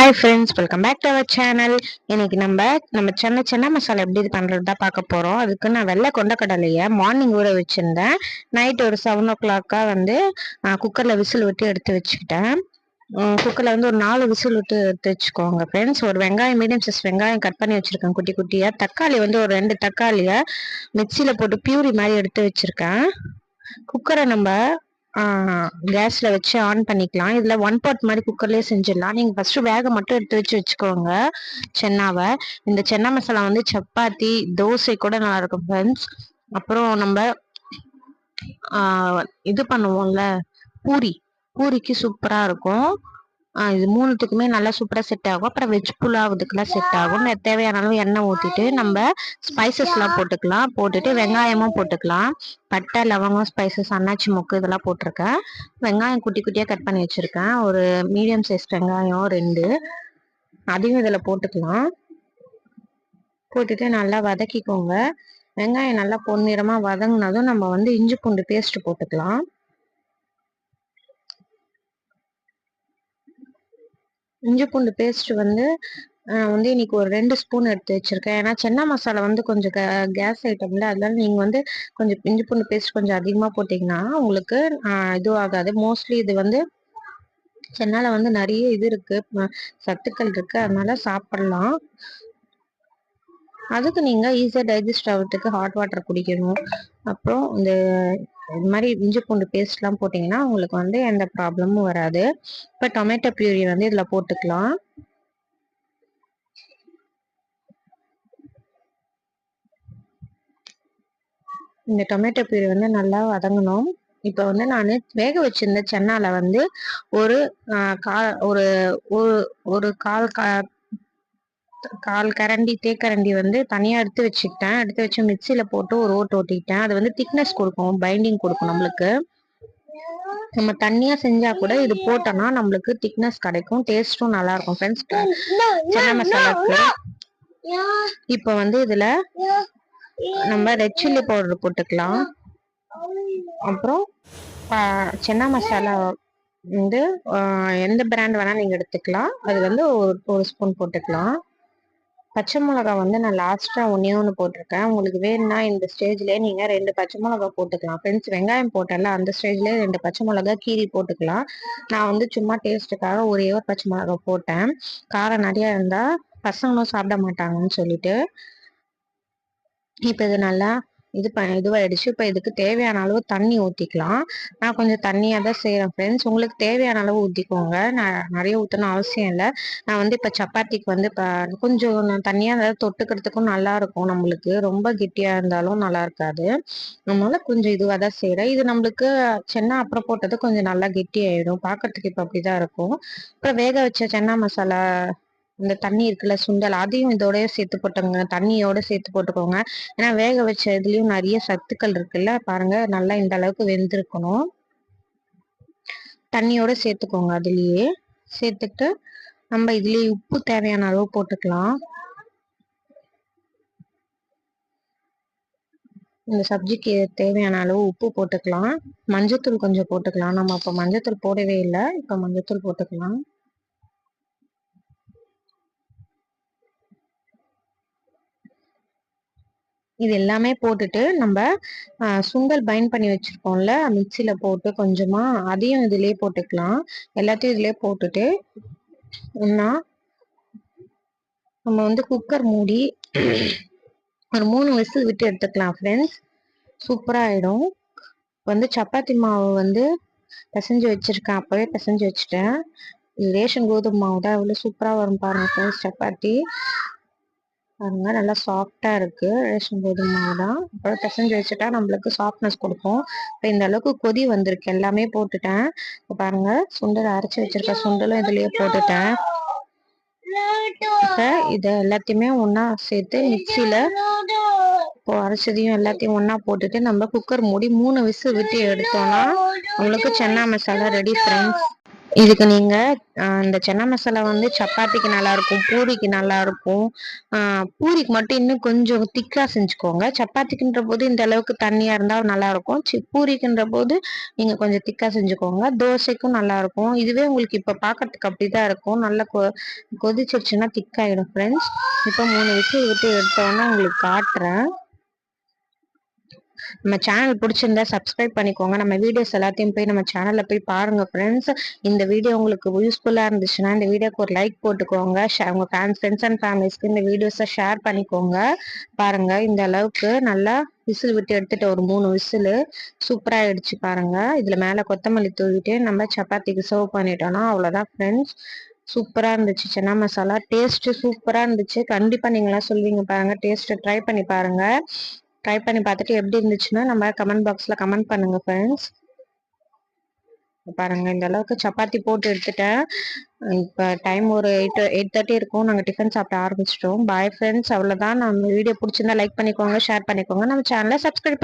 Hi friends, welcome back to our channel. இன்னைக்கு நம்ம சென்னை மசாலா எப்படி பண்றது தான் பார்க்க போறோம். அதுக்கு நான் வெள்ளை கொண்டக்கடலையை மார்னிங் ஊற வச்சிருந்தேன். நைட் ஒரு 7 o'clock வந்து குக்கர்ல விசில் விட்டு எடுத்து வச்சுக்கிட்டேன். குக்கர்ல வந்து ஒரு 4 விசில் விட்டு எடுத்து வச்சுக்கோங்க ஃப்ரெண்ட்ஸ். ஒரு வெங்காயம், மீடியம் சைஸ் வெங்காயம் கட் பண்ணி வச்சிருக்கேன் குட்டி குட்டியா. தக்காளி வந்து ஒரு 2 தக்காளியை மிக்சியில போட்டு பியூரி மாதிரி எடுத்து வச்சிருக்கேன். குக்கரை நம்ம கேஸ்ல வச்சு ஆன் பண்ணிக்கலாம். இதுல 1 pot மாதிரி குக்கர்லயே செஞ்சிடலாம். நீங்க ஃபர்ஸ்ட் வேக மட்டும் எடுத்து வச்சுக்கோங்க சென்னாவை. இந்த சென்னா மசாலா வந்து சப்பாத்தி, தோசை கூட நல்லா இருக்கும் ஃப்ரெண்ட்ஸ். அப்புறம் நம்ம இது பண்ணுவோம்ல, பூரிக்கு சூப்பரா இருக்கும். இது 3த்துக்குமே நல்லா சூப்பரா செட் ஆகும். அப்புறம் வெஜ் புலாவ் இதுக்கெல்லாம் செட் ஆகும். தேவையான அளவு எண்ணெய் ஊத்திட்டு நம்ம ஸ்பைசஸ் எல்லாம் போட்டுக்கலாம். போட்டுட்டு வெங்காயமும் போட்டுக்கலாம். பட்டை, லவங்கம், ஸ்பைசஸ், அன்னாச்சி மொக்கு இதெல்லாம் போட்டிருக்கேன். வெங்காயம் குட்டி குட்டியா கட் பண்ணி வச்சிருக்கேன். ஒரு மீடியம் சைஸ் வெங்காயம் 2, அதையும் இதுல போட்டுக்கலாம். போட்டுட்டு நல்லா வதக்கிக்கோங்க. வெங்காயம் நல்லா பொன்னிறமா வதங்கினதும் நம்ம வந்து இஞ்சி பூண்டு பேஸ்ட் போட்டுக்கலாம். இஞ்சி பூண்டு பேஸ்ட் வந்து இன்னைக்கு ஒரு 2 ஸ்பூன் எடுத்து வச்சிருக்கேன். ஏன்னா சென்னா மசாலா வந்து கொஞ்சம் கேஸ் ஐட்டம்ல, அதனால நீங்க வந்து கொஞ்சம் இஞ்சி பூண்டு பேஸ்ட் கொஞ்சம் அதிகமா போட்டீங்கன்னா உங்களுக்கு இதுவும் ஆகாது. மோஸ்ட்லி இது வந்து சென்னால வந்து நிறைய இது இருக்கு, சத்துக்கள் இருக்கு, அதனால சாப்பிடலாம். அதுக்கு நீங்க ஈஸியா டைஜஸ்ட் ஆகிறதுக்கு ஹாட் வாட்டர் குடிக்கணும். அப்புறம் இந்த மாதிரி இஞ்சி பூண்டு பேஸ்ட் எல்லாம் போட்டீங்கன்னா உங்களுக்கு வந்து எந்த ப்ராப்ளமும் வராது. இப்ப டொமேட்டோ பியூரி வந்து இதுல போட்டுக்கலாம். இந்த டொமேட்டோ பியூரி வந்து நல்லா வதங்கணும். இப்ப வந்து நான் வேக வச்சிருந்த சென்னால வந்து ஒரு ஒரு கால் கரண்டி தேக்கரண்டி வந்து தனியா எடுத்து வச்சுக்கிட்டேன். எடுத்து வச்சு மிக்சியில போட்டு ஒரு ஓட்டு ஓட்டிக்கிட்டேன். அது வந்து திக்னஸ் கொடுக்கும், பைண்டிங் கொடுக்கும் நம்மளுக்கு. நம்ம தண்ணியா செஞ்சா கூட இது போட்டோம்னா நம்மளுக்கு திக்னஸ் கிடைக்கும், டேஸ்டும் நல்லா இருக்கும் ஃப்ரெண்ட்ஸ் சென்னா மசாலாக்கு. இப்ப வந்து இதுல நம்ம ரெட் சில்லி பவுடர் போட்டுக்கலாம். அப்புறம் சென்னா மசாலா வந்து எந்த பிராண்ட் வேணா நீங்க எடுத்துக்கலாம். அது வந்து ஒரு ஸ்பூன் போட்டுக்கலாம். பச்சை மிளகா வந்து நான் லாஸ்டா ஒன்று போட்டிருக்கேன். உங்களுக்கு வேணும்னா இந்த ஸ்டேஜ்லயே நீங்க 2 பச்சை மிளகா போட்டுக்கலாம் ஃப்ரெண்ட்ஸ். வெங்காயம் போட்டல அந்த ஸ்டேஜ்லயே 2 பச்சை மிளகா கீரி போட்டுக்கலாம். நான் வந்து சும்மா டேஸ்ட்டுக்காக ஒரே ஒரு பச்சை மிளகா போட்டேன். காரம் நிறைய இருந்தா பசங்களும் சாப்பிட மாட்டாங்கன்னு சொல்லிட்டு. இப்ப இது நல்லா இதுவாயிடுச்சு. இப்ப இதுக்கு தேவையான அளவு தண்ணி ஊத்திக்கலாம். நான் கொஞ்சம் தண்ணியா தான் செய்யறேன் ஃப்ரெண்ட்ஸ். உங்களுக்கு தேவையான அளவு ஊத்திக்கோங்க. நான் நிறைய ஊத்தணும் அவசியம் இல்லை. நான் வந்து இப்ப சப்பாத்திக்கு வந்து கொஞ்சம் தண்ணியா ஏதாவது தொட்டுக்கிறதுக்கும் நல்லா இருக்கும். நம்மளுக்கு ரொம்ப கெட்டியா இருந்தாலும் நல்லா இருக்காது. அதனால கொஞ்சம் இதுவா தான் செய்யறேன். இது நம்மளுக்கு சென்னா அப்புறம் போட்டது கொஞ்சம் நல்லா கெட்டி ஆயிடும். பாக்குறதுக்கு இப்ப அப்படிதான் இருக்கும். அப்புறம் வேக வச்ச சென்னா மசாலா, இந்த தண்ணி இருக்குல்ல சுண்டல், அதையும் இதோடய சேர்த்து போட்டுங்க. தண்ணியோட சேர்த்து போட்டுக்கோங்க. ஏன்னா வேக வச்ச இதுலயும் நிறைய சத்துக்கள் இருக்குல்ல, பாருங்க நல்லா இந்த அளவுக்கு வெந்திருக்கணும். தண்ணியோட சேர்த்துக்கோங்க. அதுலயே சேர்த்துட்டு நம்ம இதுலயே உப்பு தேவையான அளவு போட்டுக்கலாம். இந்த சப்ஜிக்கு தேவையான அளவு உப்பு போட்டுக்கலாம். மஞ்சத்தூள் கொஞ்சம் போட்டுக்கலாம். நம்ம அப்ப மஞ்சத்தூள் போடவே இல்லை, இப்ப மஞ்சத்தூள் போட்டுக்கலாம். இது எல்லாமே போட்டுட்டு நம்ம சுண்டல் பைண்ட் பண்ணி வச்சிருக்கோம்ல மிக்சியில போட்டு கொஞ்சமா அதையும் இதுலயே போட்டுக்கலாம். எல்லாத்தையும் இதுலயே போட்டுட்டு நம்ம வந்து குக்கர் மூடி ஒரு 3 விசில் விட்டு எடுத்துக்கலாம் ஃப்ரெண்ட்ஸ். சூப்பரா ஆயிடும். வந்து சப்பாத்தி மாவு வந்து பிசைஞ்சு வச்சிருக்கேன். அப்பவே பிசைஞ்சு வச்சுட்டேன். இது ரேஷன் கோதுமை மாவு தான், எவ்வளவு சூப்பரா வரும் பாருங்க ஃப்ரெண்ட்ஸ். சப்பாத்தி பாருங்க நல்லா சாஃப்டா இருக்கு. ரேஷன் கோதுமை மாவு தான். அப்புறம் பிசைஞ்சு வச்சுட்டா நம்மளுக்கு சாஃப்ட்னஸ் கொடுக்கும். இப்போ இந்த அளவுக்கு கொதி வந்திருக்கு. எல்லாமே போட்டுட்டேன். இப்போ பாருங்க சுண்டல் அரைச்சி வச்சிருக்க சுண்டலும் இதுலயே போட்டுட்டேன். இப்ப இத எல்லாத்தையுமே ஒன்னா சேர்த்து மிக்சியில இப்போ அரைச்சதையும் எல்லாத்தையும் ஒன்னா போட்டுட்டு நம்ம குக்கர் மூடி 3 விசில் விட்டு எடுத்தோம்னா நம்மளுக்கு சென்னா மசாலா ரெடி ஃப்ரெண்ட்ஸ். இதுக்கு நீங்க இந்த சன்னா மசாலா வந்து சப்பாத்திக்கு நல்லா இருக்கும், பூரிக்கு நல்லா இருக்கும். பூரிக்கு மட்டும் இன்னும் கொஞ்சம் திக்கா செஞ்சுக்கோங்க. சப்பாத்திக்குன்ற போது இந்த அளவுக்கு தண்ணியா இருந்தா நல்லா இருக்கும். பூரிக்குன்ற போது நீங்க கொஞ்சம் திக்கா செஞ்சுக்கோங்க. தோசைக்கும் நல்லா இருக்கும். இதுவே உங்களுக்கு இப்ப பாக்கிறதுக்கு அப்படிதான் இருக்கும். நல்லா கொதிச்சிருச்சுன்னா திக்காயிடும் ஃப்ரெண்ட்ஸ். இப்போ 3 விசில் விட்டு எடுத்தோன்னா உங்களுக்கு காட்டுறேன். நம்ம சேனல் பிடிச்சிருந்தா சப்ஸ்கிரைப் பண்ணிக்கோங்க. நம்ம வீடியோஸ் எல்லாத்தையும் போய் நம்ம சேனல்ல போய் பாருங்க ஃப்ரெண்ட்ஸ். இந்த வீடியோ உங்களுக்கு யூஸ்ஃபுல்லா இருந்துச்சுன்னா இந்த வீடியோக்கு ஒரு லைக் போட்டுக்கோங்க. உங்க ஃப்ரெண்ட்ஸ் அண்ட் ஃபேமிலிஸ்க்கு இந்த வீடியோஸை ஷேர் பண்ணிக்கோங்க. பாருங்க இந்த அளவுக்கு நல்லா விசில் விட்டு எடுத்துட்டு ஒரு 3 விசில் சூப்பரா ஆயிடுச்சு பாருங்க. இதுல மேல கொத்தமல்லி தூவிட்டு நம்ம சப்பாத்திக்கு சர்வ் பண்ணிட்டோம்னா அவ்வளவுதான் ஃப்ரெண்ட்ஸ். சூப்பரா இருந்துச்சு சன்னா மசாலா. டேஸ்ட் சூப்பரா இருந்துச்சு. கண்டிப்பா நீங்களாம் சொல்வீங்க பாருங்க. டேஸ்ட் ட்ரை பண்ணி பாருங்க. ட்ரை பண்ணி பார்த்துட்டு எப்படி இருந்துச்சுன்னா நம்ம கமெண்ட் பாக்ஸ்ல கமெண்ட் பண்ணுங்க ஃப்ரெண்ட்ஸ். பாருங்க இந்த அளவுக்கு சப்பாத்தி போட்டு எடுத்துட்டேன். இப்போ டைம் ஒரு 8:30 இருக்கும். நாங்கள் டிஃபன் சாப்பிட ஆரம்பிச்சிட்டோம். Bye friends. அவ்வளோதான். நம்ம வீடியோ பிடிச்சிருந்தா லைக் பண்ணிக்கோங்க, ஷேர் பண்ணிக்கோங்க, நம்ம சேனலை சப்ஸ்கிரைப் பண்ணி